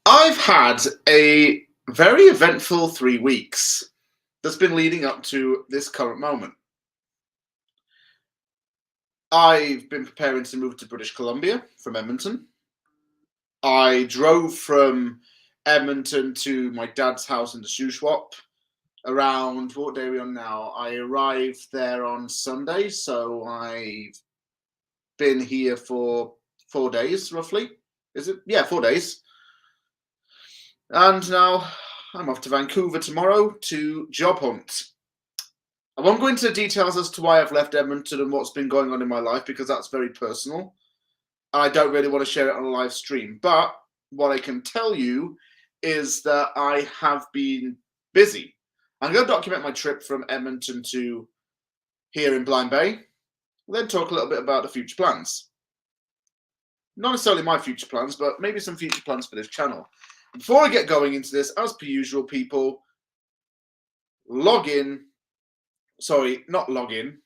I've had a very eventful 3 weeks that's been leading up to this current moment. I've been preparing to move to British Columbia from Edmonton. I drove from Edmonton to my dad's house in the Shuswap around what day are we on now? I arrived there on Sunday, so I've been here for 4 days roughly. Is it? Yeah, 4 days. And now I'm off to Vancouver tomorrow to job hunt. I won't go into details as to why I've left Edmonton and what's been going on in my life because that's very personal. I don't really want to share it on a live stream. But what I can tell you is that I have been busy. I'm going to document my trip from Edmonton to here in Blind Bay, then talk a little bit about the future plans. Not necessarily my future plans, but maybe some future plans for this channel. Before I get going into this, as per usual, people, log in. Sorry, not log in.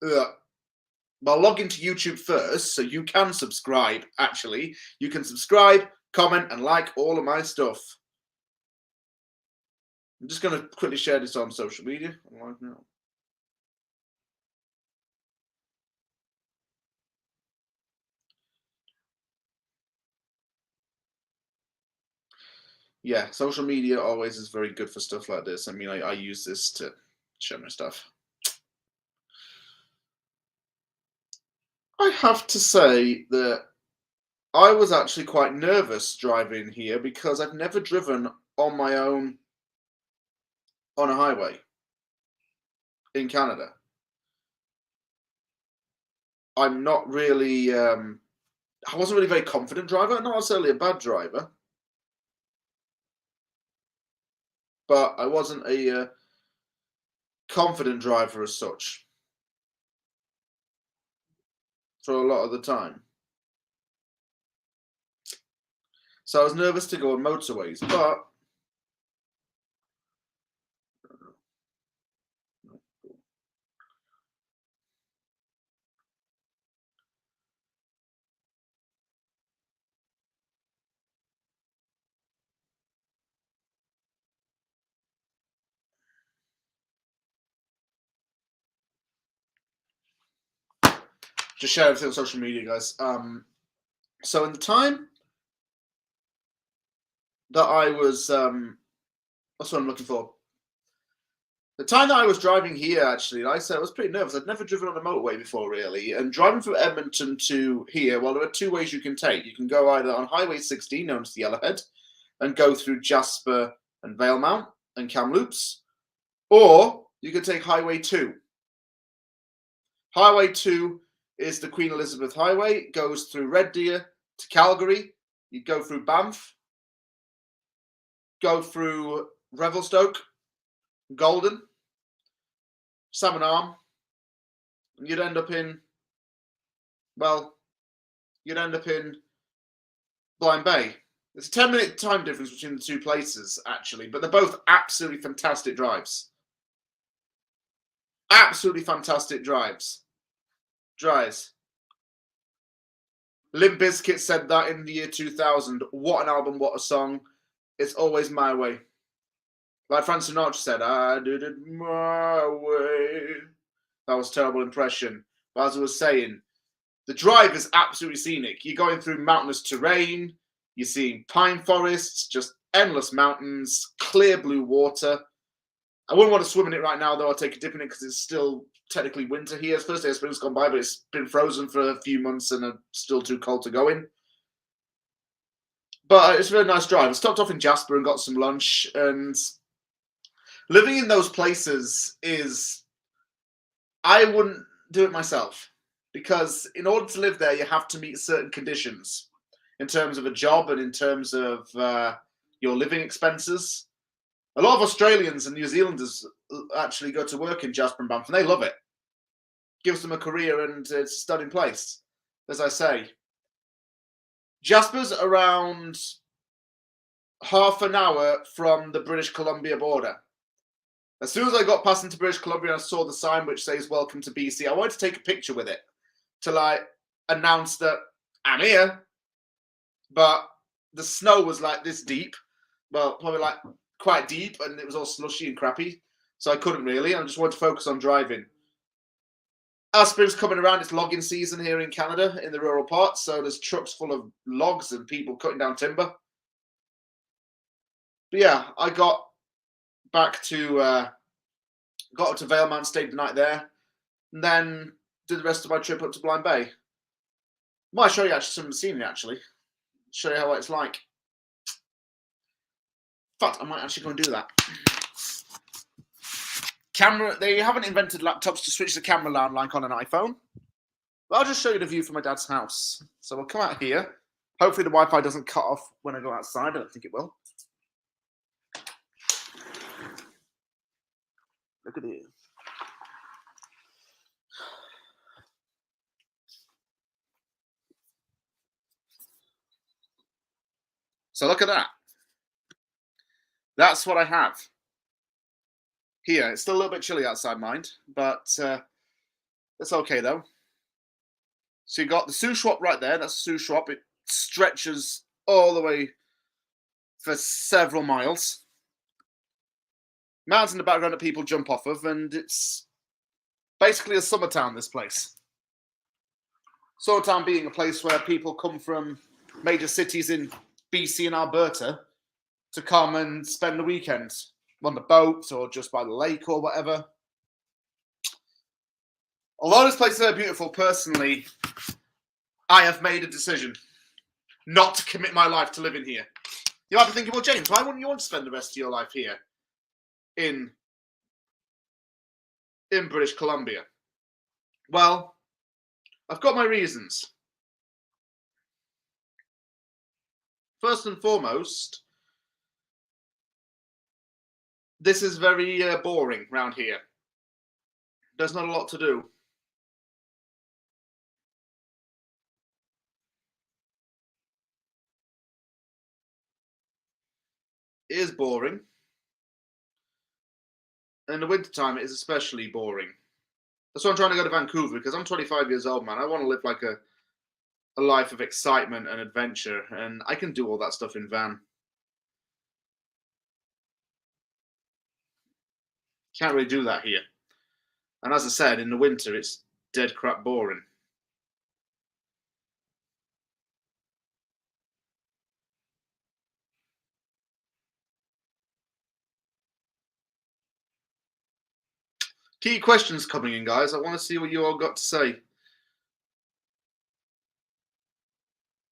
But log into YouTube first, so you can subscribe, actually. You can subscribe, comment, and like all of my stuff. I'm just going to quickly share this on social media. Live now. Yeah, social media always is very good for stuff like this. I mean, I use this to share my stuff. I have to say that I was actually quite nervous driving here because I've never driven on my own on a highway in Canada. I'm not really, I wasn't really a very confident driver, not necessarily a bad driver, but I wasn't a confident driver as such for a lot of the time. So I was nervous to go on motorways, but just share everything on social media, guys. So in the time that I was, that's what I'm looking for. The time that I was driving here, actually, like I said I was pretty nervous. I'd never driven on a motorway before, really. And driving from Edmonton to here, well, there are two ways you can take. You can go either on Highway 16, known as the Yellowhead, and go through Jasper and Valemount and Kamloops, or you can take Highway 2. Highway 2 is the Queen Elizabeth Highway. It goes through Red Deer to Calgary. You go through Banff, go through Revelstoke, Golden, Salmon Arm, and you'd end up in, well, you'd end up in Blind Bay. There's a 10-minute time difference between the two places, actually, but they're both absolutely fantastic drives. Absolutely fantastic drives. Limp Bizkit said that in the year 2000. What an album, what a song. It's always my way. Like Frank Sinatra said, I did it my way. That was a terrible impression. But as I was saying, the drive is absolutely scenic. You're going through mountainous terrain. You're seeing pine forests, just endless mountains, clear blue water. I wouldn't want to swim in it right now, though. I'll take a dip in it because it's still technically winter here. It's first day of spring's gone by, but it's been frozen for a few months and it's still too cold to go in. But it's a very nice drive. I stopped off in Jasper and got some lunch, and living in those places is, I wouldn't do it myself because in order to live there, you have to meet certain conditions in terms of a job and in terms of your living expenses. A lot of Australians and New Zealanders actually go to work in Jasper and Banff, and they love it. Gives them a career, and it's a stunning place, as I say. Jasper's around half an hour from the British Columbia border. As soon as I got past into British Columbia and I saw the sign which says "Welcome to BC," I wanted to take a picture with it to like announce that I'm here. But the snow was like this deep. Well, probably like quite deep, and it was all slushy and crappy. So I couldn't really. I just wanted to focus on driving. As spring's coming around, it's logging season here in Canada in the rural parts. So there's trucks full of logs and people cutting down timber. But yeah, I got back to got up to Vale Mount, stayed the night there, and then did the rest of my trip up to Blind Bay. Might show you actually some of the scenery. Actually, show you how it's like. In fact, I might actually go and do that. Camera. They haven't invented laptops to switch the camera around like on an iPhone. But I'll just show you the view from my dad's house. So we'll come out here. Hopefully the Wi-Fi doesn't cut off when I go outside. I don't think it will. Look at it. So look at that. That's what I have here. It's still a little bit chilly outside, mind, but it's okay though. So you got the Shuswap right there. That's the Shuswap. It stretches all the way for several miles. Mountains in the background that people jump off of, and it's basically a summer town, this place. Summertown being a place where people come from major cities in BC and Alberta to come and spend the weekend on the boat or just by the lake or whatever. Although this place is very beautiful, personally, I have made a decision not to commit my life to living here. You might be thinking, well, James, why wouldn't you want to spend the rest of your life here in British Columbia? Well, I've got my reasons. First and foremost, this is very boring round here. There's not a lot to do. It is boring. And in the wintertime, it is especially boring. That's why I'm trying to go to Vancouver, because I'm 25 years old, man. I want to live like a life of excitement and adventure, and I can do all that stuff in van. Can't really do that here. And as I said, in the winter, it's dead crap boring. Key questions coming in, guys. I want to see what you all got to say.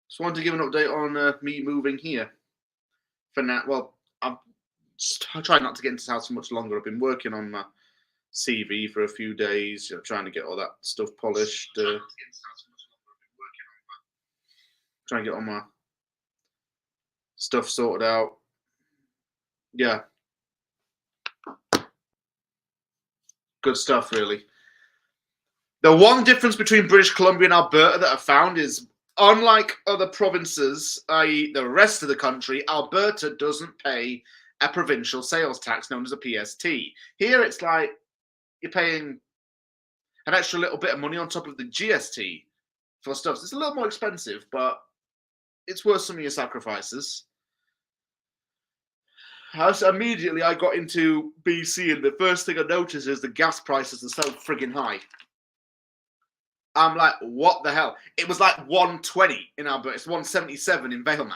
Just wanted to give an update on me moving here. For now, well, I'm trying not to get into the house for much longer. I've been working on my CV for a few days, trying to get all that stuff polished. Trying to get all my stuff sorted out. Yeah. Good stuff, really. The one difference between British Columbia and Alberta that I found is, unlike other provinces, i.e. the rest of the country, Alberta doesn't pay a provincial sales tax known as a PST. Here it's like you're paying an extra little bit of money on top of the GST for stuff. So it's a little more expensive, but it's worth some of your sacrifices. So immediately I got into BC, and the first thing I noticed is the gas prices are so friggin' high. I'm like, what the hell? It was like 120 in Alberta. It's 177 in Vale Mount.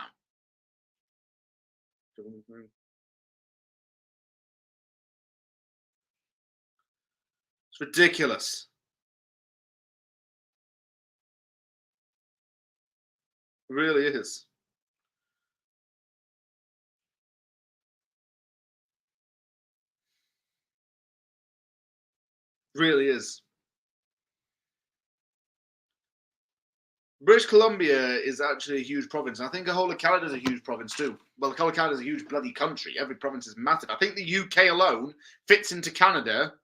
It's ridiculous. It really is. Really is. British Columbia is actually a huge province. I think the whole of Canada is a huge province too. Well, the whole of Canada is a huge bloody country. Every province is massive. I think the UK alone fits into Canada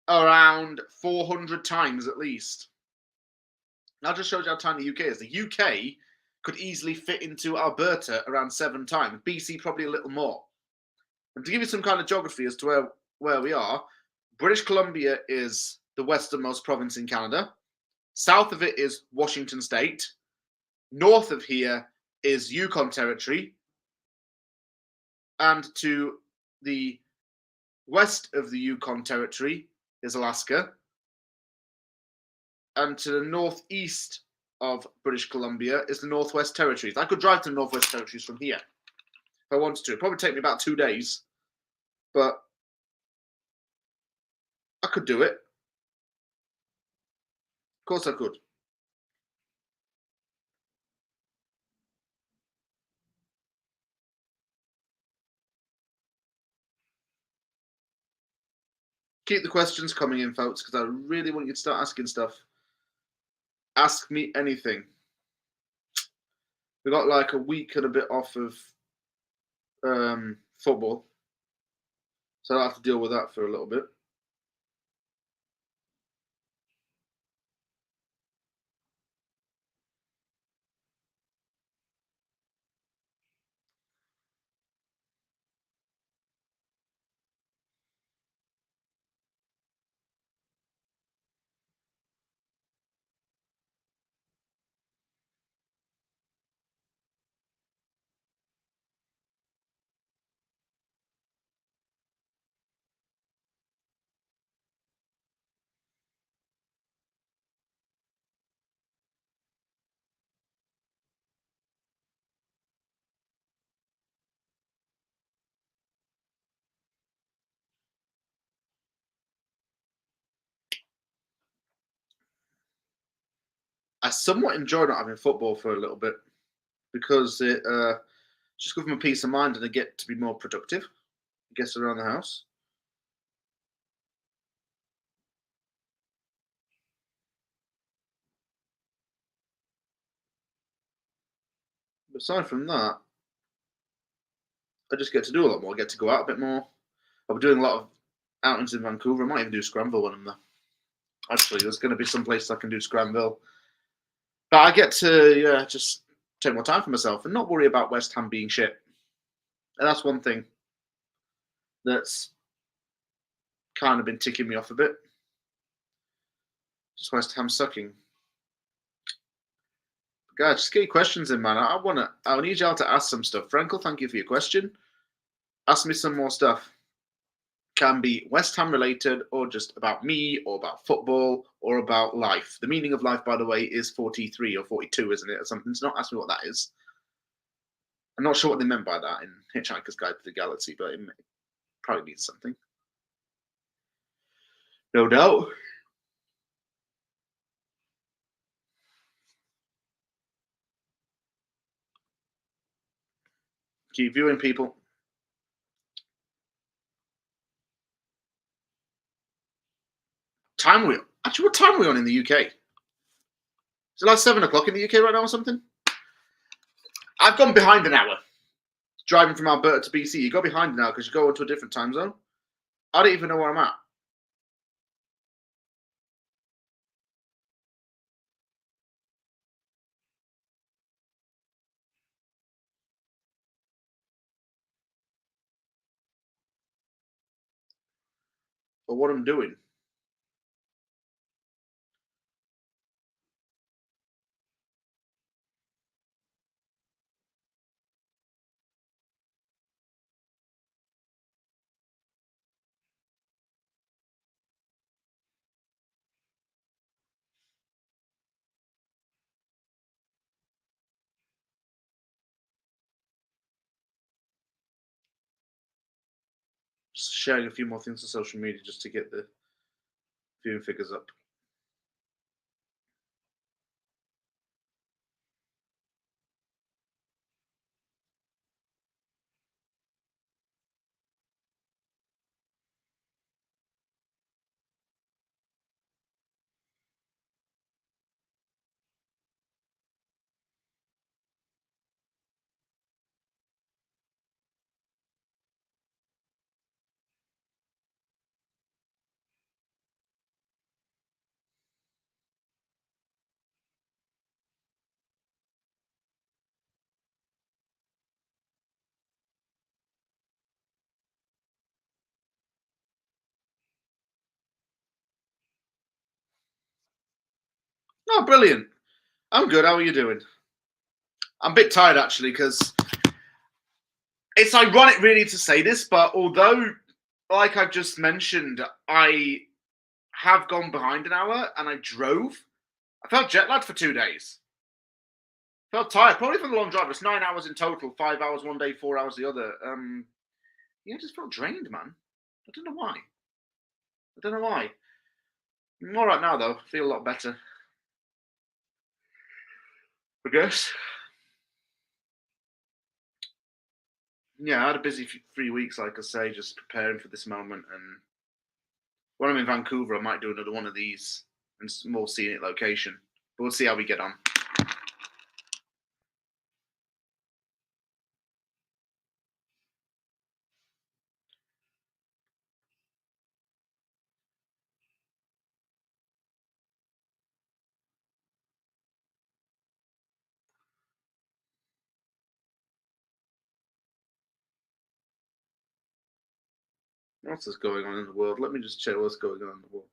around 400 times at least. That just shows you how tiny the UK is. The UK could easily fit into Alberta around 7 times. BC probably a little more. And to give you some kind of geography as to where we are, British Columbia is the westernmost province in Canada. South of it is Washington State. North of here is Yukon Territory, and to the west of the Yukon Territory is Alaska, and to the northeast of British Columbia is the Northwest Territories. I could drive to the Northwest Territories from here if I wanted to. It'd probably take me about 2 days, but I could do it. Of course, I could. Keep the questions coming in, folks, because I really want you to start asking stuff. Ask me anything. We got like a week and a bit off of football, so I'll have to deal with that for a little bit. I somewhat enjoy not having football for a little bit because it just gives me peace of mind and I get to be more productive. I guess around the house. But aside from that, I just get to do a lot more. I get to go out a bit more. I'll be doing a lot of outings in Vancouver. I might even do Scramble when I'm there. Actually, there's going to be some places I can do Scramble. But I get to just take more time for myself and not worry about West Ham being shit. And that's one thing that's kind of been ticking me off a bit. Just West Ham sucking. Guys, just get your questions in, man. I need y'all to ask some stuff. Frankel, thank you for your question. Ask me some more stuff. Can be West Ham related or just about me or about football or about life. The meaning of life, by the way, is 43 or 42, isn't it? Or something. So not ask me what that is. I'm not sure what they meant by that in Hitchhiker's Guide to the Galaxy, but it probably means something. No doubt. Keep viewing, people. Time wheel. Actually, what time are we on in the UK? Is it like 7 o'clock in the UK right now or something? I've gone behind an hour. Driving from Alberta to BC, you go behind now because you go into a different time zone. I don't even know where I'm at. Or what I'm doing. Just sharing a few more things on social media just to get the viewing figures up. Oh, brilliant. I'm good. How are you doing? I'm a bit tired actually because it's ironic really to say this, but although, like I've just mentioned, I have gone behind an hour and I drove, I felt jet lagged for 2 days. Felt tired, probably from the long drive. It's 9 hours in total, 5 hours one day, 4 hours the other. Yeah, I just felt drained, man. I don't know why. I'm all right now though. Feel a lot better. I guess. Yeah, I had a busy 3 weeks, like I say, just preparing for this moment. And when I'm in Vancouver, I might do another one of these and more scenic location. But we'll see how we get on. What else is going on in the world? Let me just check what's going on in the world.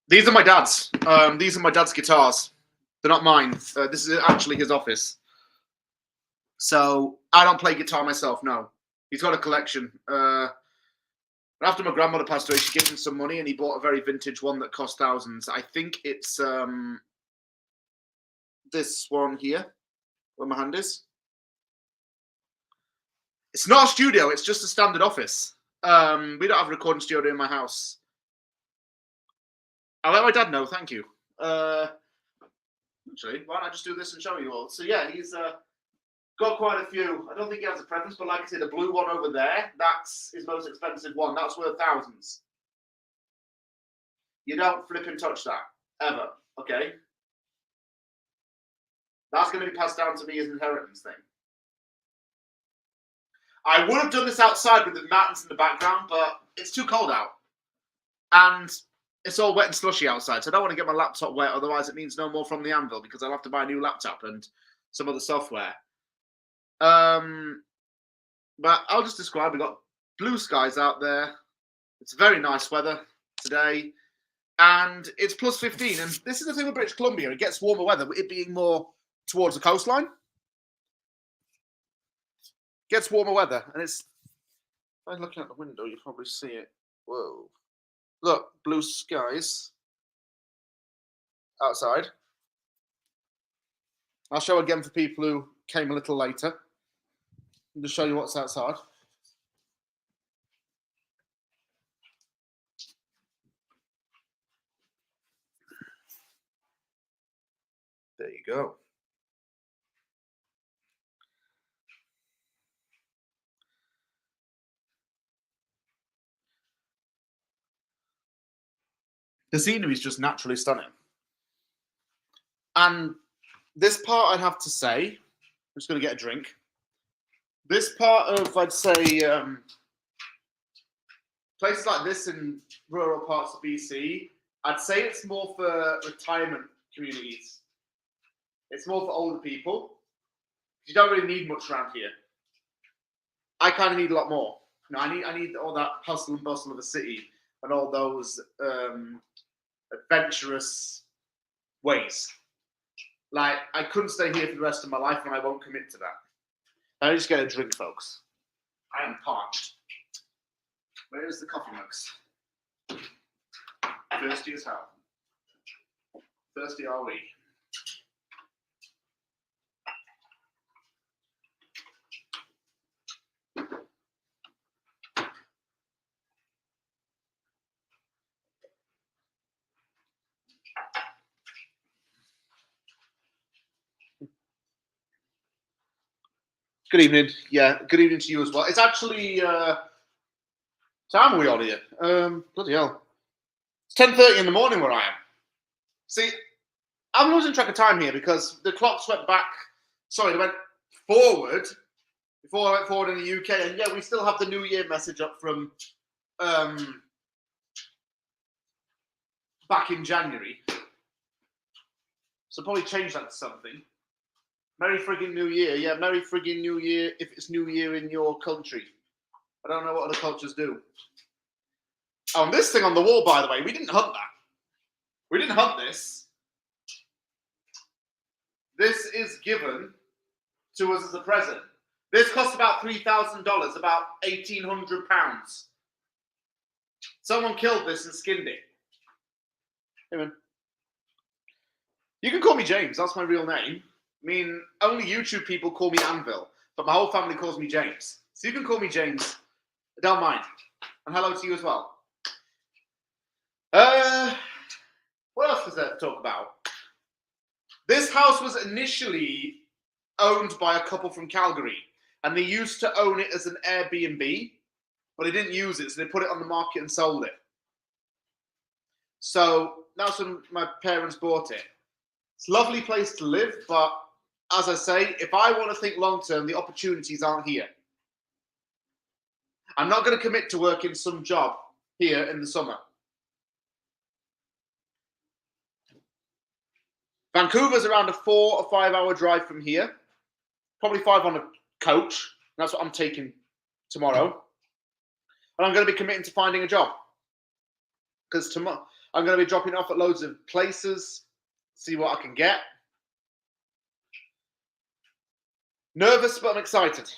These are my dad's. These are my dad's guitars. They're not mine. This is actually his office. So I don't play guitar myself. No, he's got a collection. After my grandmother passed away, she gave him some money, and he bought a very vintage one that cost thousands. I think it's this one here, where my hand is. It's not a studio. It's just a standard office. We don't have a recording studio in my house. I'll let my dad know. Thank you. Actually, why don't I just do this and show you all? So yeah, he's got quite a few. I don't think he has a preference, but like I said, the blue one over there, that's his most expensive one. That's worth thousands. You don't flip and touch that, ever, okay? That's going to be passed down to me as an inheritance thing. I would have done this outside with the mountains in the background, but it's too cold out. And it's all wet and slushy outside, so I don't want to get my laptop wet, otherwise it means no more from the Anvil, because I'll have to buy a new laptop and some other software. But I'll just describe, we've got blue skies out there. It's very nice weather today. And it's plus 15. And this is the thing with British Columbia. It gets warmer weather, it being more towards the coastline. Gets warmer weather. And it's, if I'm looking out the window, you probably see it. Whoa. Look, blue skies outside. I'll show again for people who came a little later. To show you what's outside. There you go. The scenery is just naturally stunning. And this part, I'd have to say, I'm just going to get a drink. This part of, I'd say, places like this in rural parts of BC, I'd say it's more for retirement communities. It's more for older people. You don't really need much around here. I kind of need a lot more. You know, I need all that hustle and bustle of a city and all those adventurous ways. Like, I couldn't stay here for the rest of my life, and I won't commit to that. I just get a drink, folks. I am parched. Where's the coffee mugs? Thirsty as hell. Thirsty are we? Good evening. Yeah, good evening to you as well. It's actually time are we on here? Bloody hell. It's 10:30 in the morning where I am. See, I'm losing track of time here because the clocks went back. Sorry, they went forward before I went forward in the UK, and yeah, we still have the New Year message up from back in January. So probably change that to something. Merry friggin' New Year. Yeah, Merry friggin' New Year if it's New Year in your country. I don't know what other cultures do. Oh, and this thing on the wall, by the way, we didn't hunt that. We didn't hunt this. This is given to us as a present. This cost about $3,000, about £1,800. Someone killed this and skinned it. Hey, man. You can call me James. That's my real name. I mean, only YouTube people call me Anvil, but my whole family calls me James. So you can call me James. I don't mind. And hello to you as well. What else was there to talk about? This house was initially owned by a couple from Calgary, and they used to own it as an Airbnb, but they didn't use it, so they put it on the market and sold it. So that's when my parents bought it. It's a lovely place to live, but as I say, if I want to think long term, the opportunities aren't here. I'm not going to commit to working some job here in the summer. Vancouver's around a 4 or 5 hour drive from here. Probably 5 on a coach. That's what I'm taking tomorrow. And I'm going to be committing to finding a job. Because tomorrow I'm going to be dropping off at loads of places, see what I can get. Nervous, but I'm excited.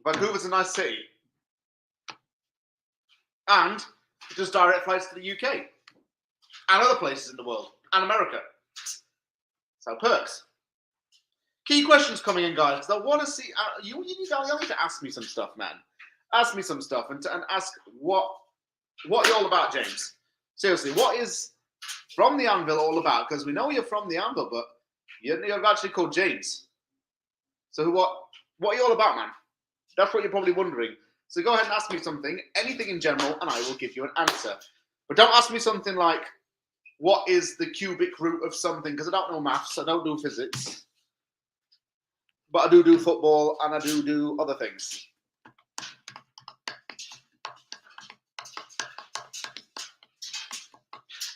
Vancouver's a nice city. And it does direct flights to the UK. And other places in the world. And America. So perks. Key questions coming in, guys. Because I want to see. You need to ask me some stuff, man. Ask me some stuff and ask what you're all about, James. Seriously, what is From the Anvil all about? Because we know you're from the Anvil, but you're actually called James. So what are you all about, man? That's what you're probably wondering. So go ahead and ask me something, anything in general, and I will give you an answer. But don't ask me something like, what is the cubic root of something? Because I don't know maths, I don't do physics. But I do football, and I do other things.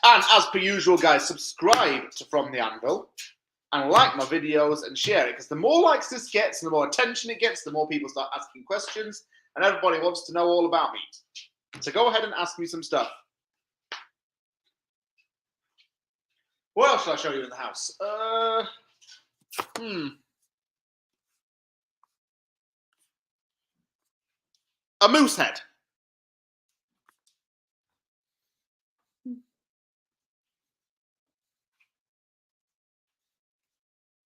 And as per usual, guys, subscribe to From the Anvil and like my videos and share it. Because the more likes this gets and the more attention it gets, the more people start asking questions. And everybody wants to know all about me. So go ahead and ask me some stuff. What else shall I show you in the house? A moose head.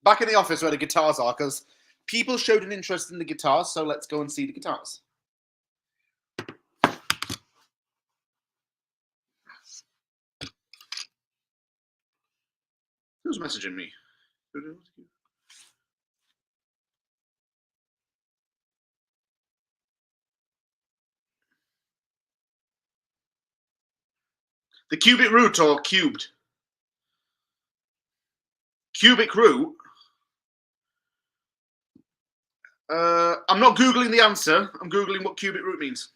Back in the office where the guitars are, because people showed an interest in the guitars, so let's go and see the guitars. Who's messaging me? The cubic root or cubed? Cubic root? I'm not Googling the answer. I'm Googling what cubic root means.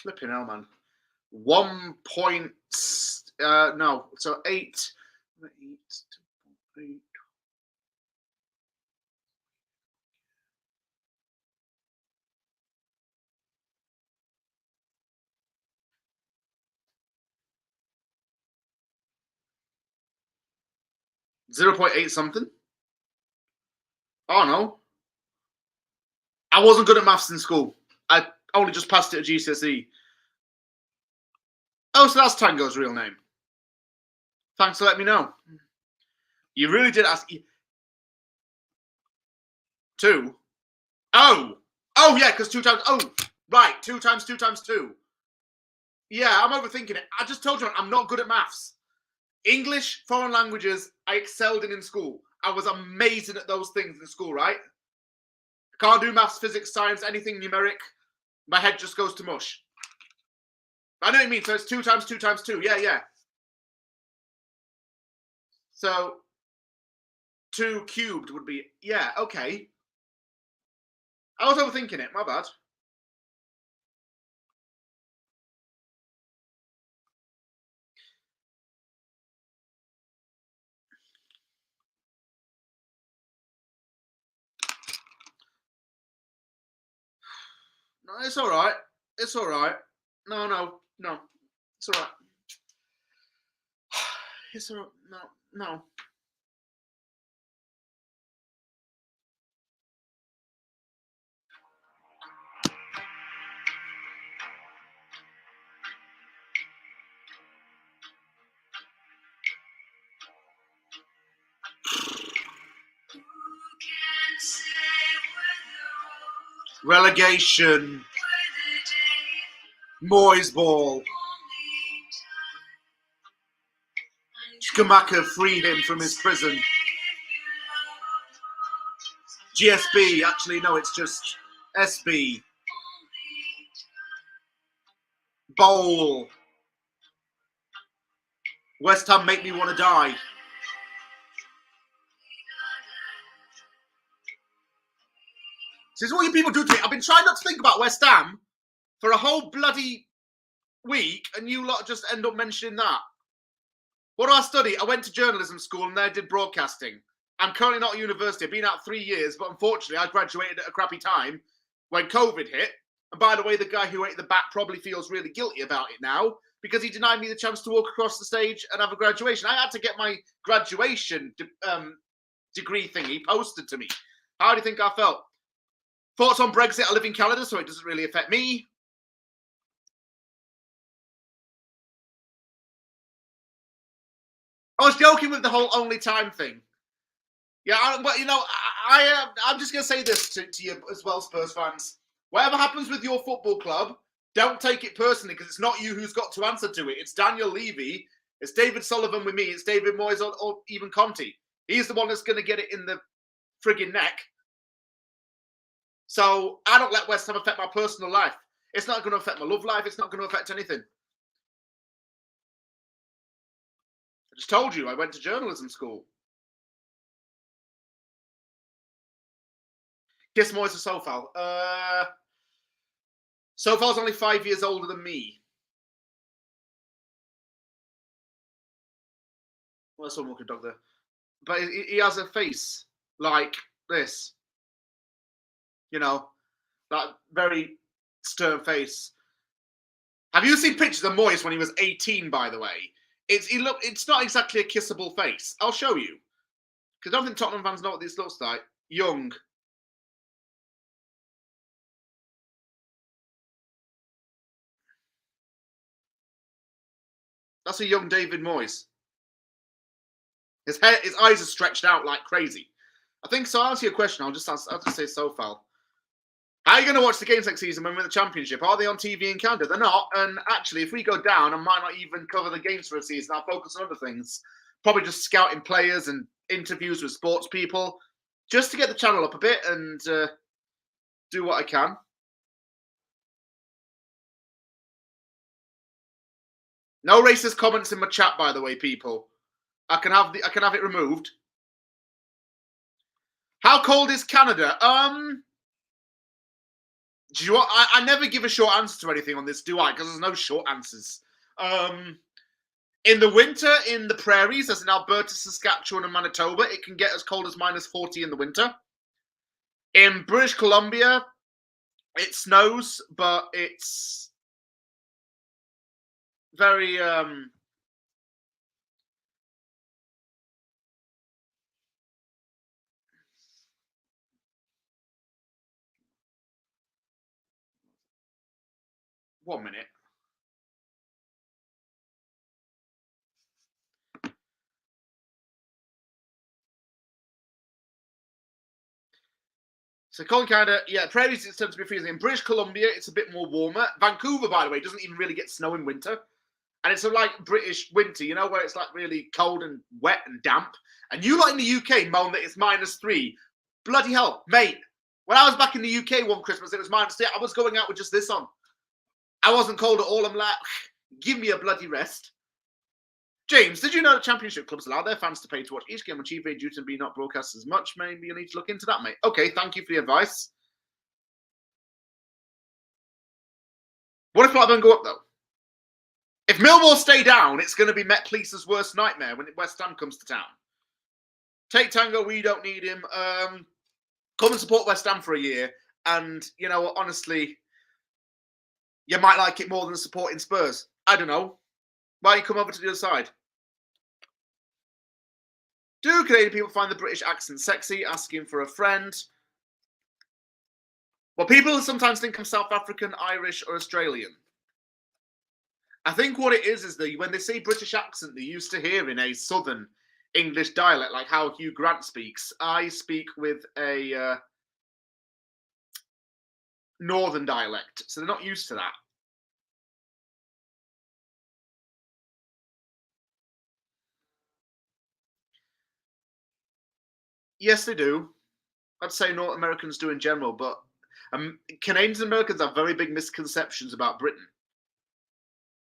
Flipping hell, man. 1 point, no, so 8, 0.8 something. Oh no. I wasn't good at maths in school. I only just passed it at GCSE. Oh, so that's Tango's real name. Thanks for letting me know. You really did ask. 2? Oh, yeah, because 2 times. Oh, right, 2 times 2 times 2. Yeah, I'm overthinking it. I just told you I'm not good at maths. English, foreign languages, I excelled in school. I was amazing at those things in school, right? I can't do maths, physics, science, anything numeric. My head just goes to mush. I know what you mean. So it's 2 times 2 times 2. Yeah, yeah. So 2 cubed would be, yeah, okay. I was overthinking it. My bad. No, it's all right. It's all right. No. It's all right. It's all right. No. Relegation. Moyes ball. Skamaka free him from his prison. GSB. Actually, no, it's just SB. Bowl. West Ham make me want to die. This is what you people do to me. I've been trying not to think about West Ham for a whole bloody week, and you lot just end up mentioning that. What do I study? I went to journalism school and there I did broadcasting. I'm currently not at university. I've been out 3 years, but unfortunately I graduated at a crappy time when COVID hit. And by the way, the guy who ate the bat probably feels really guilty about it now because he denied me the chance to walk across the stage and have a graduation. I had to get my graduation degree thingy posted to me. How do you think I felt? Thoughts on Brexit? I live in Canada, so it doesn't really affect me. I was joking with the whole only time thing. Yeah, but you know, I'm just going to say this to you as well, Spurs fans. Whatever happens with your football club, don't take it personally because it's not you who's got to answer to it. It's Daniel Levy, it's David Sullivan with me, it's David Moyes or even Conte. He's the one that's going to get it in the frigging neck. So I don't let West Ham affect my personal life. It's not going to affect my love life. It's not going to affect anything. I just told you I went to journalism school. Kiss Moyes or Sofal? Sofal's only 5 years older than me. Well, there's some walking dog there. But he has a face like this. You know, that very stern face. Have you seen pictures of Moyes when he was 18, by the way? It's not exactly a kissable face. I'll show you. Because I don't think Tottenham fans know what this looks like. Young. That's a young David Moyes. His eyes are stretched out like crazy. I think so. I'll answer your question. I'll just say Sofal. How are you going to watch the games next season when we're in the Championship? Are they on TV in Canada? They're not. And actually, if we go down, I might not even cover the games for a season. I'll focus on other things. Probably just scouting players and interviews with sports people, just to get the channel up a bit and do what I can. No racist comments in my chat, by the way, people. I can have it removed. How cold is Canada? Do you want, I never give a short answer to anything on this, do I? Because there's no short answers. In the winter, in the prairies, as in Alberta, Saskatchewan, and Manitoba, it can get as cold as -40 in the winter. In British Columbia, it snows, but it's very... 1 minute. So cold Canada, yeah, prairies it tends to be freezing. In British Columbia, it's a bit more warmer. Vancouver, by the way, doesn't even really get snow in winter. And it's a like British winter, you know, where it's like really cold and wet and damp. And you lot in the UK moan that it's -3. Bloody hell, mate. When I was back in the UK one Christmas, it was -3. I was going out with just this on. I wasn't cold at all. I'm like, Give me a bloody rest. James, did you know that championship clubs allow their fans to pay to watch each game on TV due to be not broadcast as much? Maybe you need to look into that, mate. Okay, thank you for the advice. What if Blackburn go up, though? If Millwall stay down, it's going to be Met Police's worst nightmare when West Ham comes to town. Take Tango, we don't need him. Come and support West Ham for a year. And, you know, honestly, you might like it more than supporting Spurs. I don't know. Why don't you come over to the other side? Do Canadian people find the British accent sexy? Asking for a friend. Well, people sometimes think I'm South African, Irish, or Australian. I think what it is that when they say British accent, they're used to hearing a southern English dialect, like how Hugh Grant speaks. I speak with a northern dialect, so they're not used to that. Yes, they do. I'd say North Americans do in general, but Canadians and Americans have very big misconceptions about Britain.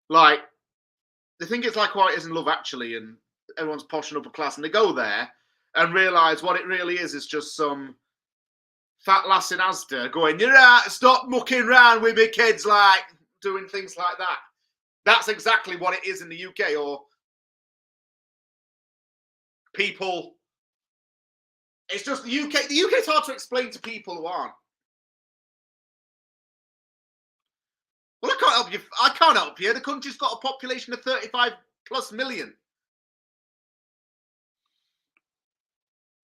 Like, they think it's like what it is in Love Actually, and everyone's posh and upper class, and they go there and realise what it really is just some fat lass in Asda going, "You're right, stop mucking around with me kids," like, doing things like that. That's exactly what it is in the UK, or people... It's just the UK. The UK is hard to explain to people who aren't. Well, I can't help you. I can't help you. The country's got a population of 35+ million.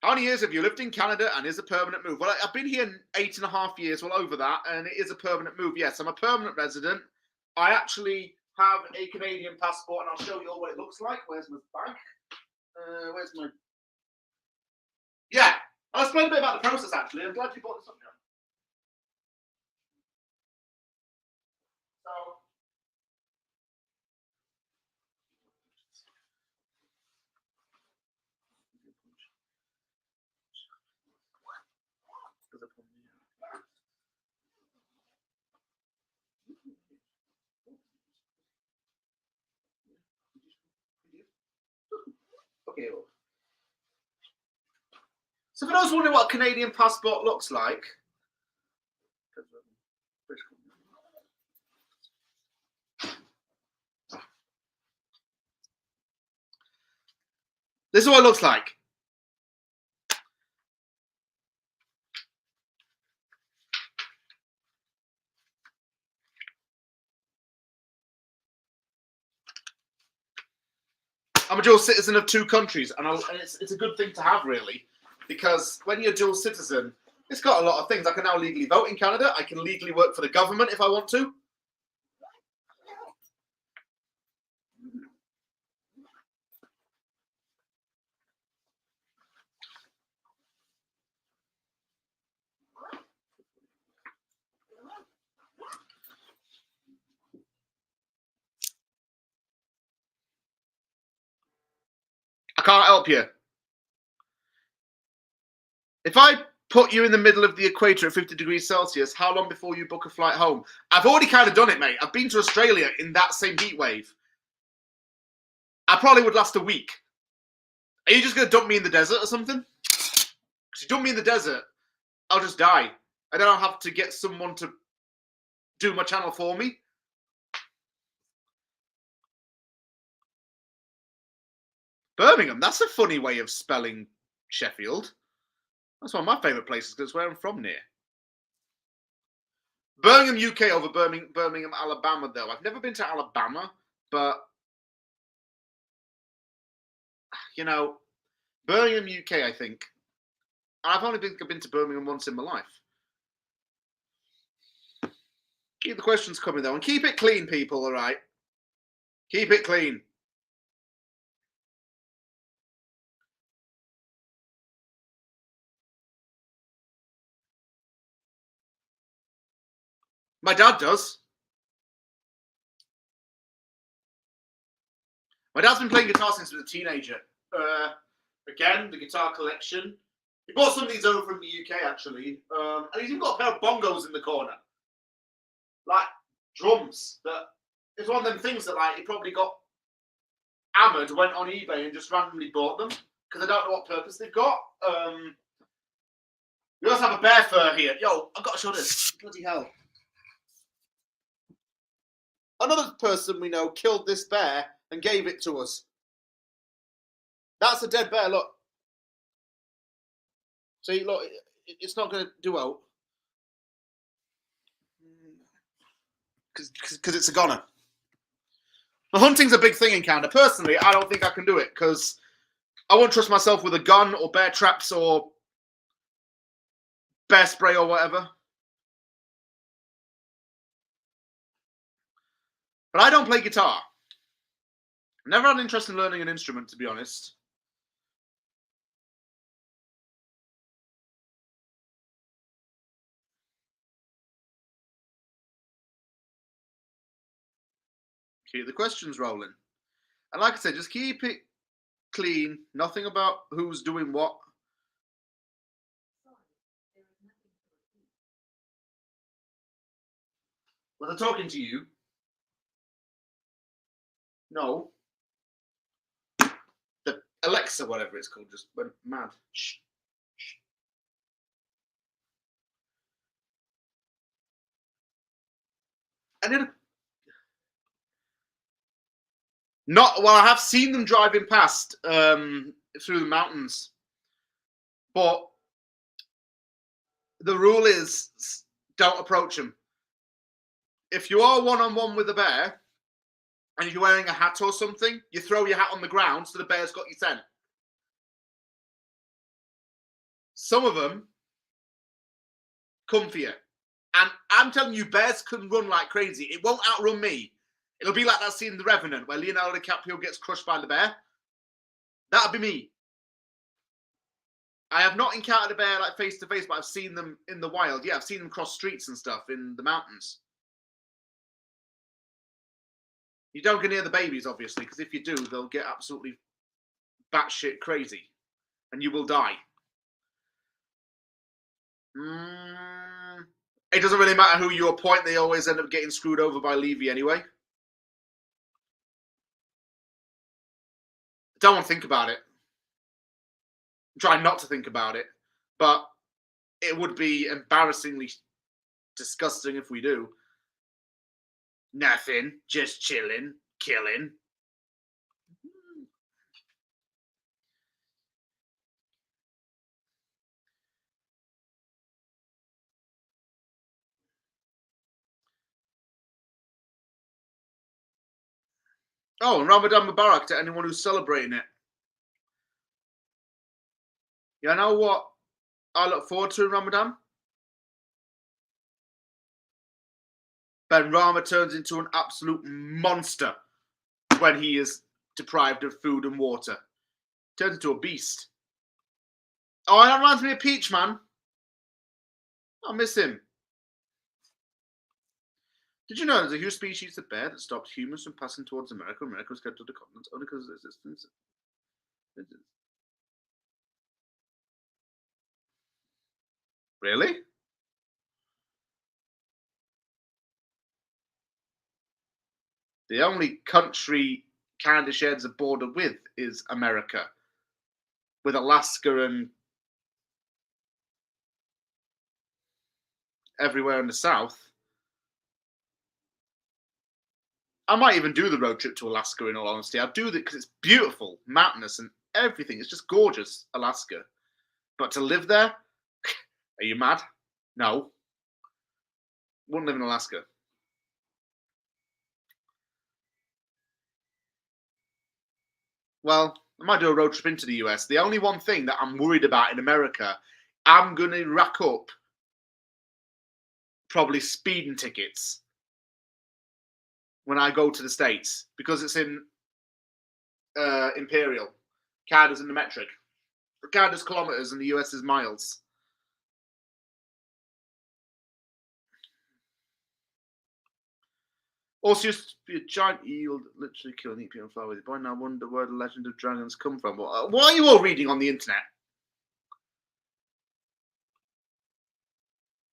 How many years have you lived in Canada, and is a permanent move? Well, I've been here 8.5 years, well over that, and it is a permanent move. Yes, I'm a permanent resident. I actually have a Canadian passport, and I'll show you all what it looks like. Where's my bag? Where's my... Yeah, I'll explain a bit about the process, actually. I'm glad you brought this up, John. Okay. So for those wondering what a Canadian passport looks like, this is what it looks like. I'm a dual citizen of 2 countries, and it's a good thing to have, really, because when you're a dual citizen, it's got a lot of things. I can now legally vote in Canada. I can legally work for the government if I want to. I can't help you. If I put you in the middle of the equator at 50 degrees Celsius, how long before you book a flight home? I've already kind of done it, mate. I've been to Australia in that same heat wave. I probably would last a week. Are you just going to dump me in the desert or something? Because you dump me in the desert, I'll just die. And then I'll have to get someone to do my channel for me. Birmingham, that's a funny way of spelling Sheffield. That's one of my favourite places because it's where I'm from near. Birmingham, UK over Birmingham, Alabama, though. I've never been to Alabama, but, you know, Birmingham, UK, I think. I've only been to Birmingham once in my life. Keep the questions coming, though, and keep it clean, people, all right? Keep it clean. My dad does. My dad's been playing guitar since he was a teenager. Again, the guitar collection. He bought some of these over from the UK, actually. And he's even got a pair of bongos in the corner. Like drums that it's one of them things that like he probably got hammered, went on eBay and just randomly bought them because I don't know what purpose they've got. We also have a bear fur here. Yo, I've got to show this. Bloody hell. Another person we know killed this bear and gave it to us. That's a dead bear, look. See, look, it's not going to do well. Because it's a goner. But hunting's a big thing in Canada. Personally, I don't think I can do it because I won't trust myself with a gun or bear traps or bear spray or whatever. But I don't play guitar. Never had an interest in learning an instrument, to be honest. Keep the questions rolling. And like I said, just keep it clean. Nothing about who's doing what. Was I talking to you? No. The Alexa, whatever it's called, just went mad. Shh. Shh. And then, I have seen them driving past through the mountains, but the rule is don't approach them. If you are one-on-one with a bear and you're wearing a hat or something, you throw your hat on the ground so the bear's got your scent. Some of them come for you. And I'm telling you, bears can run like crazy. It won't outrun me. It'll be like that scene in The Revenant where Leonardo DiCaprio gets crushed by the bear. That'd be me. I have not encountered a bear like face to face, but I've seen them in the wild. Yeah, I've seen them cross streets and stuff in the mountains. You don't get near the babies, obviously, because if you do, they'll get absolutely batshit crazy, and you will die. It doesn't really matter who you appoint; they always end up getting screwed over by Levy anyway. Don't want to think about it. Try not to think about it, but it would be embarrassingly disgusting if we do. Nothing, just chilling, killing. Oh, and Ramadan Mubarak to anyone who's celebrating it. You know what I look forward to in Ramadan? Ben Rama turns into an absolute monster when he is deprived of food and water. Turns into a beast. Oh, that reminds me of Peach, man. I miss him. Did you know there's a huge species of bear that stopped humans from passing towards America? America was kept to the continent only because of its existence. Really? The only country Canada shares a border with is America, with Alaska and everywhere in the south. I might even do the road trip to Alaska, in all honesty. I'd do that because it's beautiful, mountainous, and everything. It's just gorgeous, Alaska. But to live there? Are you mad? No. Wouldn't live in Alaska. Well, I might do a road trip into the US. The only one thing that I'm worried about in America, I'm going to rack up probably speeding tickets when I go to the States because it's in Imperial. Canada's in the metric. Canada's kilometers and the US is miles. Also, used to be a giant eel that literally kill and eat people and fly with it. Boy, now I wonder where the legend of dragons come from. What are you all reading on the internet?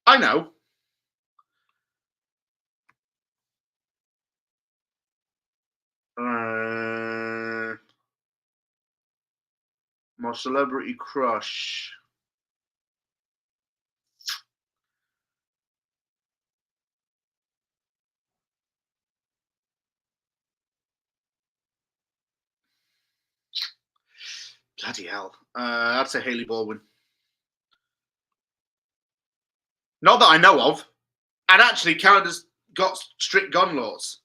I know. or celebrity crush. Bloody hell. I'd say Hailey Baldwin. Not that I know of. And actually, Canada's got strict gun laws.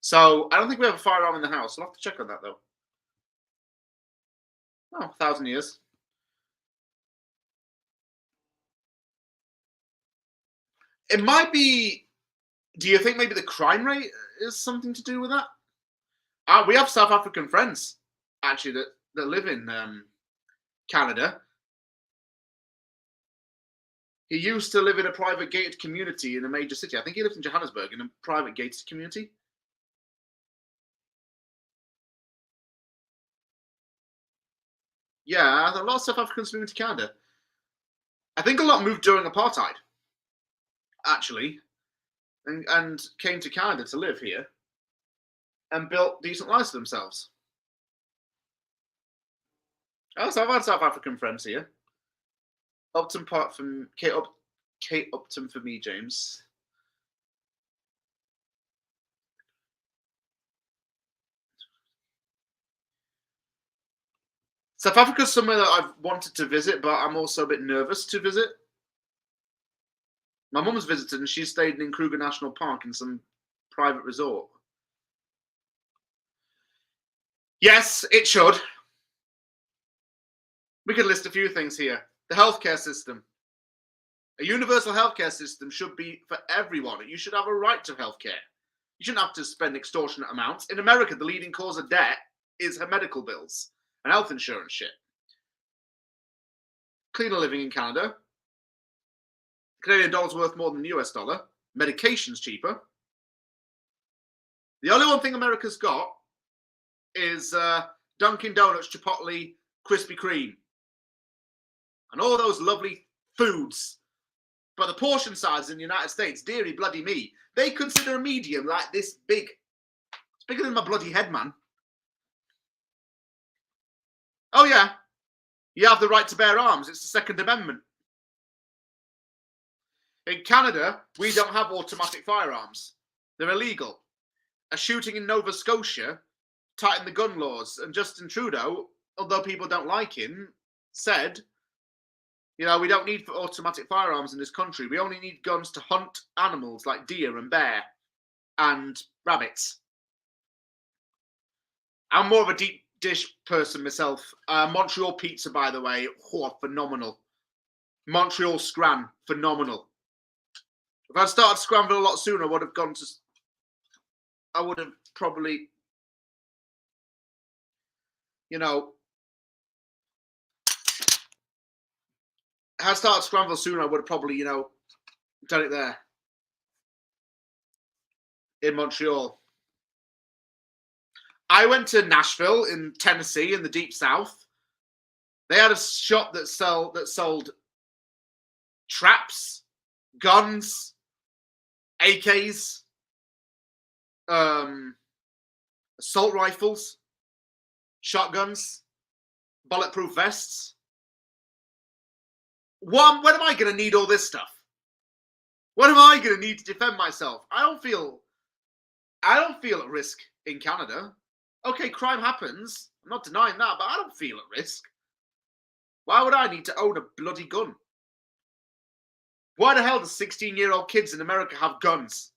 So I don't think we have a firearm in the house. I'll have to check on that, though. Oh, 1,000 years. It might be. Do you think maybe the crime rate is something to do with that? We have South African friends, actually, that live in Canada. He used to live in a private gated community in a major city. I think he lives in Johannesburg in a private gated community. Yeah, a lot of South Africans moved to Canada. I think a lot moved during apartheid, actually, and came to Canada to live here and built decent lives for themselves. Oh, so I've had South African friends here. Upton Park from Kate Upton for me, James. South Africa's somewhere that I've wanted to visit, but I'm also a bit nervous to visit. My mum's visited and she stayed in Kruger National Park in some private resort. Yes, it should. We could list a few things here. The healthcare system. A universal healthcare system should be for everyone. You should have a right to healthcare. You shouldn't have to spend extortionate amounts. In America, the leading cause of debt is her medical bills and health insurance shit. Cleaner living in Canada. Canadian dollar's worth more than the US dollar. Medication's cheaper. The only one thing America's got is Dunkin' Donuts, Chipotle, Krispy Kreme. And all those lovely foods. But the portion size in the United States, dearie bloody me, they consider a medium like this big. It's bigger than my bloody head, man. Oh, yeah. You have the right to bear arms. It's the Second Amendment. In Canada, we don't have automatic firearms. They're illegal. A shooting in Nova Scotia tightened the gun laws. And Justin Trudeau, although people don't like him, said, you know, we don't need automatic firearms in this country. We only need guns to hunt animals like deer and bear and rabbits. I'm more of a deep dish person myself. Montreal pizza, by the way, phenomenal. Montreal scran, phenomenal. If I'd started Scranville a lot sooner, I would have gone to. I would have probably, you know, if I started Scranville sooner, I would have probably, you know, done it there in Montreal. I went to Nashville in Tennessee in the Deep South. They had a shop that sold traps, guns, AKs, assault rifles, shotguns, bulletproof vests. When am I going to need all this stuff? What am I going to need to defend myself? I don't feel at risk in Canada. Okay, crime happens. I'm not denying that, but I don't feel at risk. Why would I need to own a bloody gun? Why the hell do 16-year-old kids in America have guns?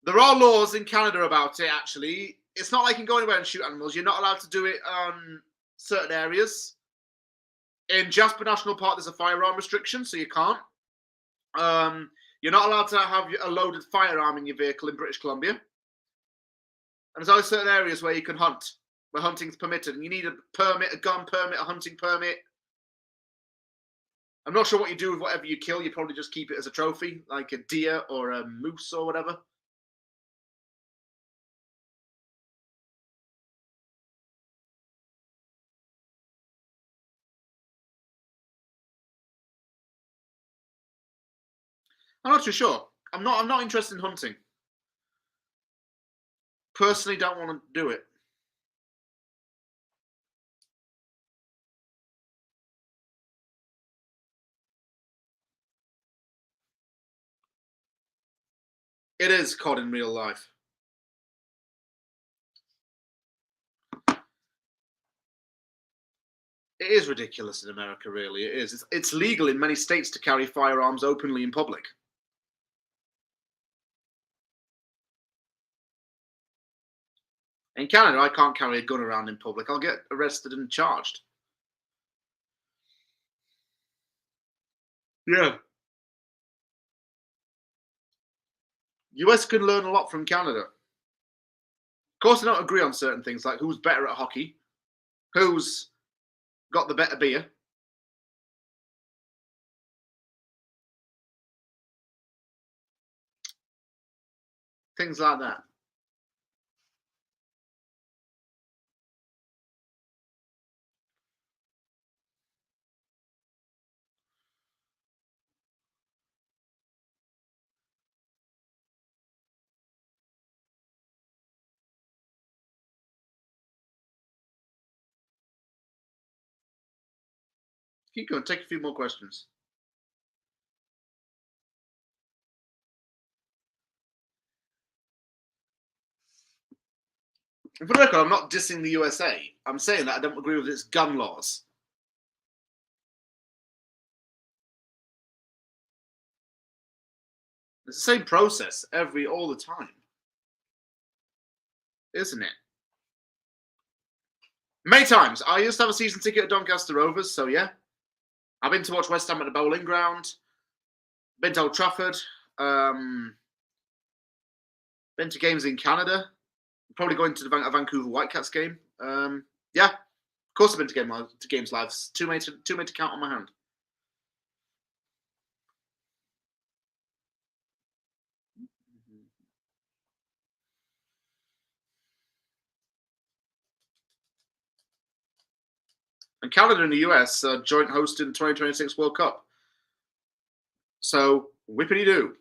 There are laws in Canada about it, actually. It's not like you can go anywhere and shoot animals. You're not allowed to do it on certain areas. In Jasper National Park, there's a firearm restriction, so you can't. You're not allowed to have a loaded firearm in your vehicle in British Columbia. And there's only certain areas where you can hunt, where hunting's permitted. And you need a permit, a gun permit, a hunting permit. I'm not sure what you do with whatever you kill. You probably just keep it as a trophy, like a deer or a moose or whatever. I'm not too sure. I'm not interested in hunting. Personally, don't want to do it. It is COD in real life. It is ridiculous in America, really. It is. It's legal in many states to carry firearms openly in public. In Canada, I can't carry a gun around in public. I'll get arrested and charged. Yeah. US can learn a lot from Canada. Of course, I don't agree on certain things, like who's better at hockey, who's got the better beer. Things like that. Keep going. Take a few more questions. And for the record, I'm not dissing the USA. I'm saying that I don't agree with its gun laws. It's the same process all the time, isn't it? Many times. I used to have a season ticket at Doncaster Rovers, so yeah. I've been to watch West Ham at the Bowling Ground. Been to Old Trafford. Been to games in Canada. Probably going to a Vancouver Whitecaps game. Yeah, of course I've been to games live. Too many to count on my hand. And Canada and the US are joint hosting the 2026 World Cup. So whippity doo.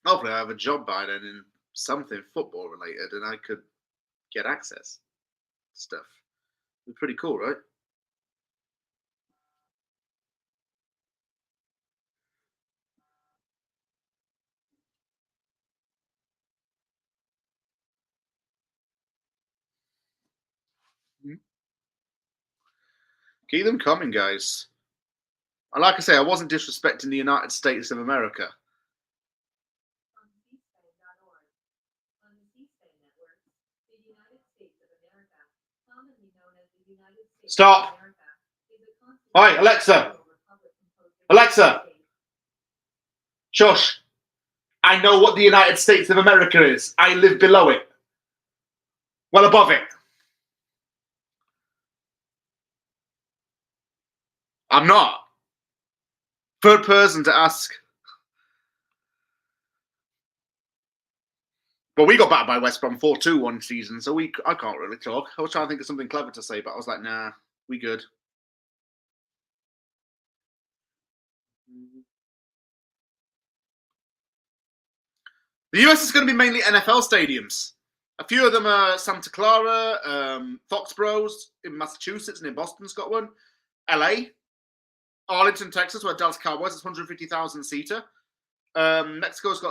Hopefully, I have a job by then in something football related, and I could get access to stuff. It'd be pretty cool, right? Keep them coming, guys. And like I say, I wasn't disrespecting the United States of America. Stop. Hi, Alexa. Alexa. Shush. I know what the United States of America is. I live below it. Well above it. I'm not. Third person to ask. Well, we got battered by West Brom 4-2 one season, so I can't really talk. I was trying to think of something clever to say, but I was like, nah, we good. The US is going to be mainly NFL stadiums. A few of them are Santa Clara, Foxborough's in Massachusetts, and in Boston's got one. LA, Arlington, Texas, where Dallas Cowboys is 150,000 seater. Mexico's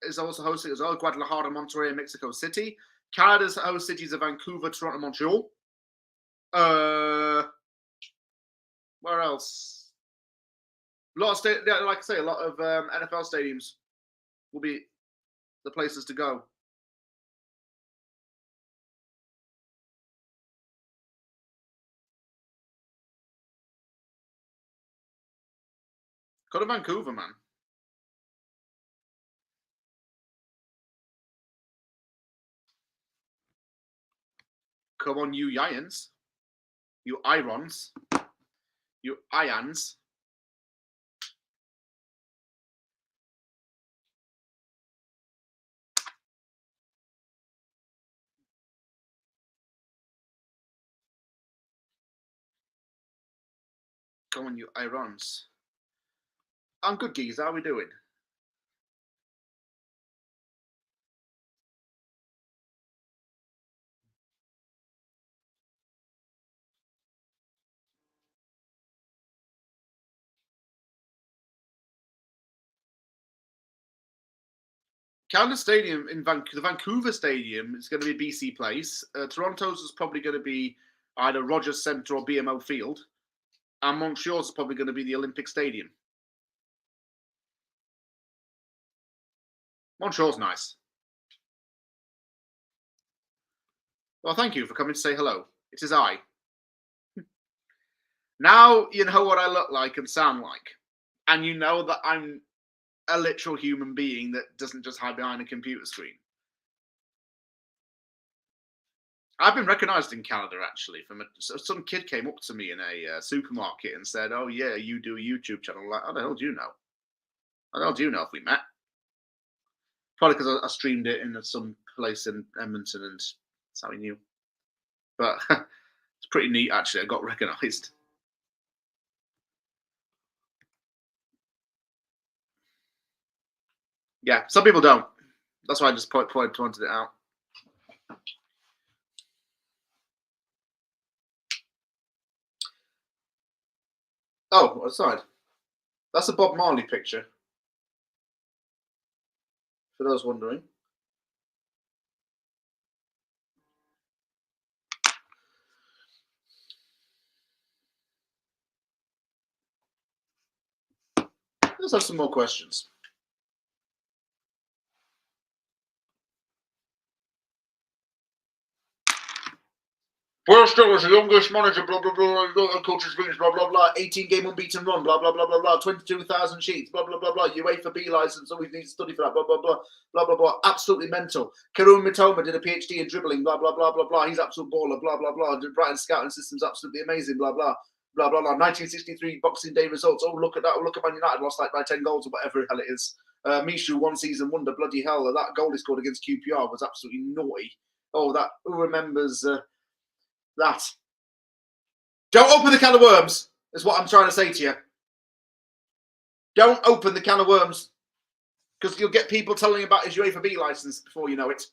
is also hosting as well. Guadalajara, Monterrey, and Mexico City. Canada's host cities are Vancouver, Toronto, Montreal. Where else? A lot of like I say, a lot of NFL stadiums will be the places to go. Go to Vancouver, man. Come on, you Giants. You Irons. You Ions. Come on, you Irons. I'm good, geez. How are we doing? Canada Stadium in the Vancouver Stadium is going to be BC Place. Toronto's is probably going to be either Rogers Centre or BMO Field. And Montreal's is probably going to be the Olympic Stadium. Montreal's nice. Well, thank you for coming to say hello. It is I. Now you know what I look like and sound like. And you know that I'm a literal human being that doesn't just hide behind a computer screen. I've been recognised in Canada, actually. Some kid came up to me in a supermarket and said, "Oh, yeah, you do a YouTube channel." I'm like, how the hell do you know? How the hell do you know if we met? Probably because I streamed it in some place in Edmonton, and that's how he knew. But it's pretty neat, actually. I got recognised. Yeah, some people don't. That's why I just pointed it out. Oh, aside. That's a Bob Marley picture. For those wondering. Let's have some more questions. Will Still is the youngest manager, blah, blah, blah, coach's finish, blah, blah, blah, 18-game unbeaten run, blah, blah, blah, blah, blah, 22,000 sheets, blah, blah, blah, blah, UEFA B license, always need to study for that, blah, blah, blah, blah, blah, blah, absolutely mental. Karun Mitoma did a PhD in dribbling, blah, blah, blah, blah, blah, he's absolute baller, blah, blah, blah, Brighton scouting system's absolutely amazing, blah, blah, blah, blah, blah, 1963 Boxing Day results, oh, look at that, look at Man United, lost like by 10 goals or whatever the hell it is. Mishu, one season wonder, bloody hell, that goal he scored against QPR was absolutely naughty. Oh, that, who remembers that? Don't open the can of worms, is what I'm trying to say to you. Don't open the can of worms, because you'll get people telling you about his UEFA B license before you know it.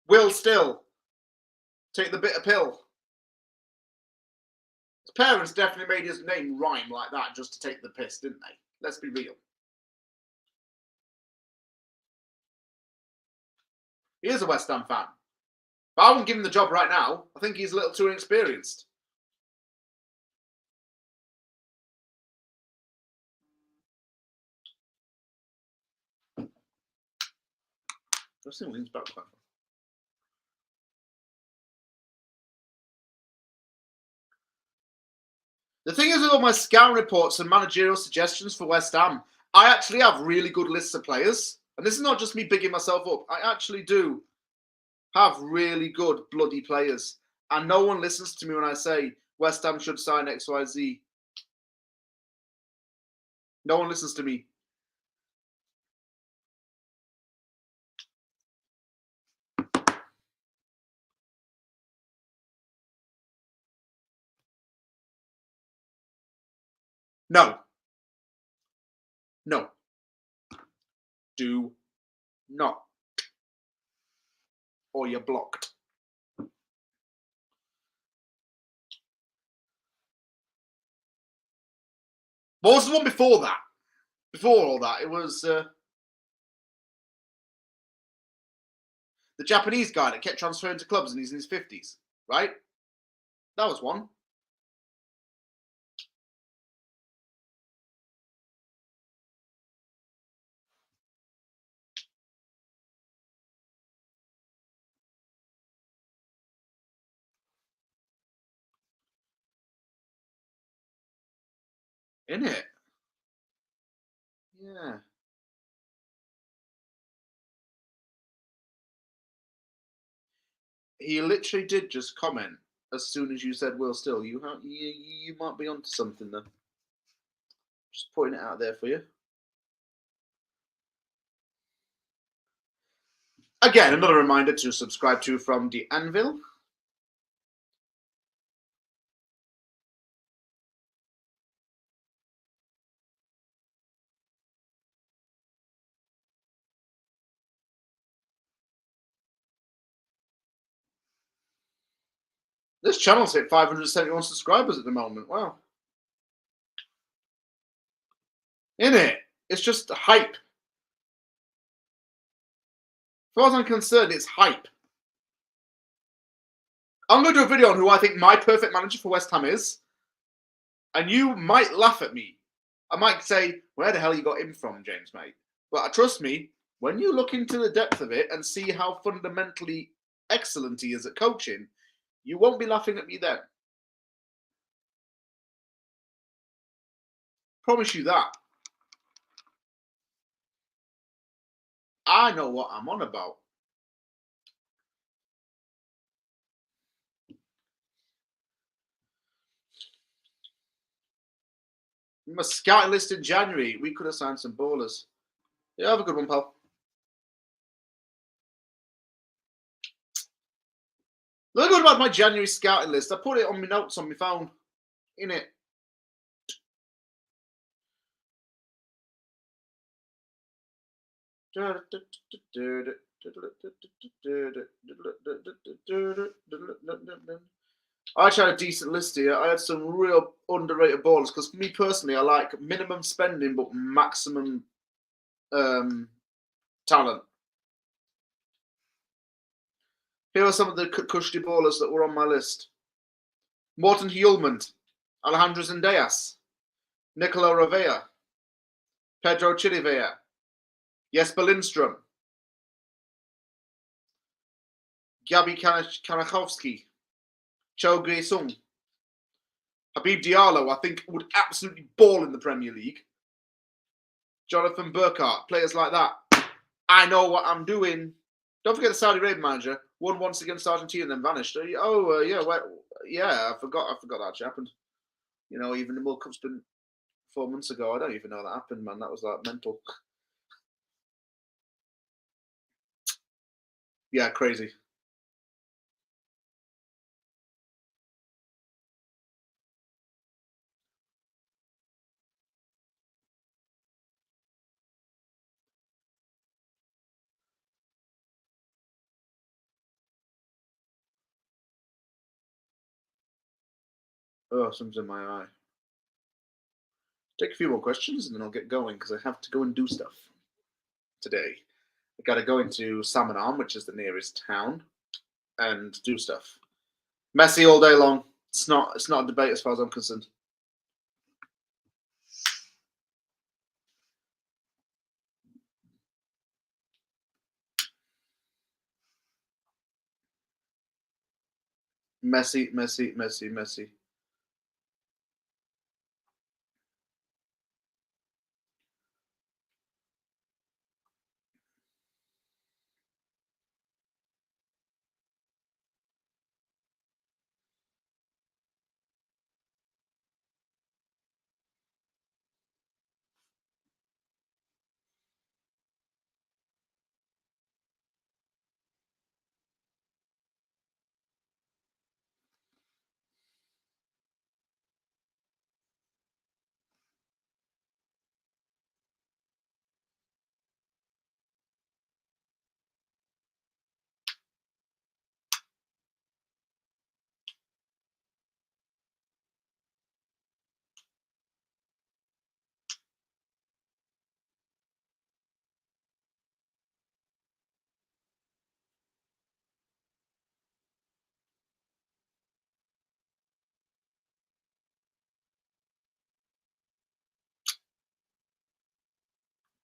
Will Still take the bitter pill. His parents definitely made his name rhyme like that just to take the piss, didn't they? Let's be real. He is a West Ham fan. But I wouldn't give him the job right now. I think he's a little too inexperienced. I've seen Lean's back. The thing is with all my scout reports and managerial suggestions for West Ham, I actually have really good lists of players. And this is not just me bigging myself up. I actually do have really good bloody players. And no one listens to me when I say West Ham should sign XYZ. No one listens to me. No. No. Do not. Or you're blocked. What was the one before that? Before all that, it was the Japanese guy that kept transferring to clubs and he's in his 50s, right? That was one. In it? Yeah. He literally did just comment as soon as you said Will Still. You might be onto something there. Just putting it out there for you. Again, another reminder to subscribe to from the Anvil. This channel's hit 571 subscribers at the moment. Wow. In it? It's just hype. far as I'm concerned, it's hype. I'm going to do a video on who I think my perfect manager for West Ham is, and you might laugh at me. I might say, where the hell you got him from, James, mate? But trust me, when you look into the depth of it and see how fundamentally excellent he is at coaching, you won't be laughing at me then. Promise you that. I know what I'm on about. My scouting list in January, we could have signed some ballers. Yeah, have a good one, pal. Look good about my January scouting list. I put it on my notes on my phone. In it. I actually had a decent list here. I had some real underrated ballers because for me personally, I like minimum spending but maximum talent. Here are some of the cushy ballers that were on my list. Morten Hjulmand, Alejandro Zendejas, Nicola Rovea, Pedro Chirivella, Jesper Lindström, Gabi Kanachowski, Cho Gui-sung, Habib Diallo, I think, would absolutely ball in the Premier League. Jonathan Burkhart, players like that. I know what I'm doing. Don't forget the Saudi Arabia manager won once against Argentina and then vanished. Yeah, I forgot that actually happened. You know, even the World Cup's been 4 months ago. I don't even know that happened, man. That was like mental. Yeah, crazy. Oh, something's in my eye. Take a few more questions and then I'll get going because I have to go and do stuff today. I got to go into Salmonarm, which is the nearest town, and do stuff. Messi all day long. It's not a debate as far as I'm concerned. Messi, Messi, Messi, Messi.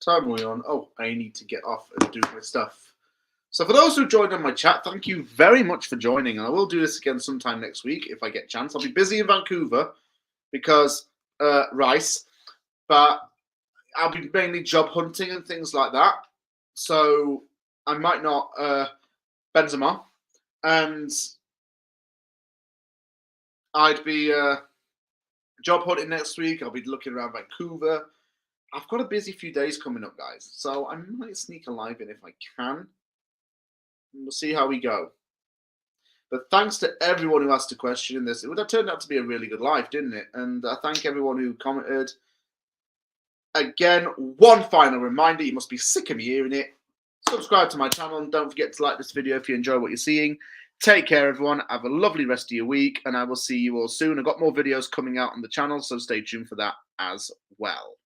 Time are we on? Oh, I need to get off and do my stuff. So for those who joined on my chat, thank you very much for joining. And I will do this again sometime next week if I get a chance. I'll be busy in Vancouver because Rice, but I'll be mainly job hunting and things like that. So I might not Benzema, and I'd be job hunting next week. I'll be looking around Vancouver. I've got a busy few days coming up, guys. So I might sneak a live in if I can. And we'll see how we go. But thanks to everyone who asked a question in this. That turned out to be a really good live, didn't it? And I thank everyone who commented. Again, one final reminder. You must be sick of me hearing it. Subscribe to my channel and don't forget to like this video if you enjoy what you're seeing. Take care, everyone. Have a lovely rest of your week, and I will see you all soon. I've got more videos coming out on the channel, so stay tuned for that as well.